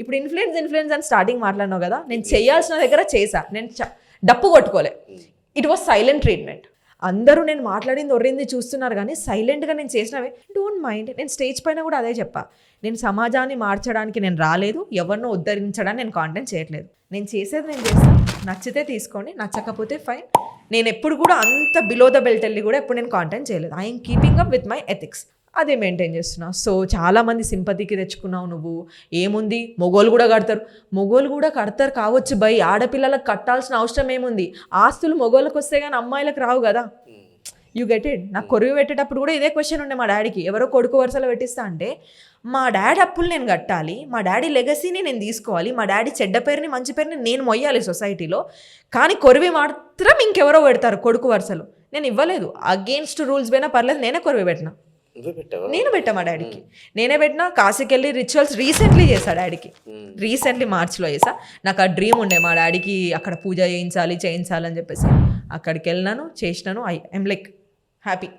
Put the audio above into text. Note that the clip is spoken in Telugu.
ఇప్పుడు ఇన్ఫ్లుయెన్స్ అని స్టార్టింగ్ మాట్లాడినావు కదా, నేను చేయాల్సిన దగ్గర చేశా, నేను డప్పు కొట్టుకోలే. It was silent treatment. అందరూ నేను మాట్లాడింది ఒర్రింది చూస్తున్నారు కానీ సైలెంట్గా నేను చేసినవే డోంట్ మైండ్. నేను స్టేజ్ పైన కూడా అదే చెప్పా, నేను సమాజాన్ని మార్చడానికి నేను రాలేదు, ఎవరినో ఉద్ధరించడానికి నేను కాంటెంట్ చేయట్లేదు. నేను చేసేది నేను చేస్తాను, నచ్చితే తీసుకోండి, నచ్చకపోతే ఫైన్. నేను ఎప్పుడు కూడా అంత బిలో ద బెల్ట్ వెళ్ళి కూడా ఎప్పుడు నేను కాంటెంట్ చేయలేదు. I'm keeping up with my ethics, అదే మెయింటైన్ చేస్తున్నా. సో చాలామంది సింపతికి తెచ్చుకున్నావు నువ్వు, ఏముంది మొగోళ్ళు కూడా కడతారు కావచ్చు బై, ఆడపిల్లలకు కట్టాల్సిన అవసరం ఏముంది? ఆస్తులు మొగోళ్ళకి వస్తే కానీ అమ్మాయిలకు రావు కదా. You get it. నాకు కొరువు పెట్టేటప్పుడు కూడా ఇదే క్వశ్చన్ ఉండే మా డాడీకి, ఎవరో కొడుకు వరుసలో పెట్టిస్తా అంటే మా డాడీ అప్పులు నేను కట్టాలి, మా డాడీ లెగసీని నేను తీసుకోవాలి, మా డాడీ చెడ్డ పేరుని మంచి పేరుని నేను మొయ్యాలి సొసైటీలో, కానీ కొరివి మాత్రం ఇంకెవరో పెడతారు కొడుకు వరుసలో. నేను ఇవ్వలేదు, అగేన్స్ట్ రూల్స్ పోయినా పర్లేదు, నేనే కొరివి పెట్టినా. నేను పెట్టా మా డాడీకి, నేనే పెట్టినా. కాశీకి వెళ్ళి రిచువల్స్ రీసెంట్లీ చేశా డాడీకి, రీసెంట్లీ మార్చ్లో చేసా. నాకు ఆ డ్రీమ్ ఉండే మా డాడీకి అక్కడ పూజ చేయించాలి అని చెప్పేసి. అక్కడికి వెళ్ళినాను, చేసినాను. I'm like happy.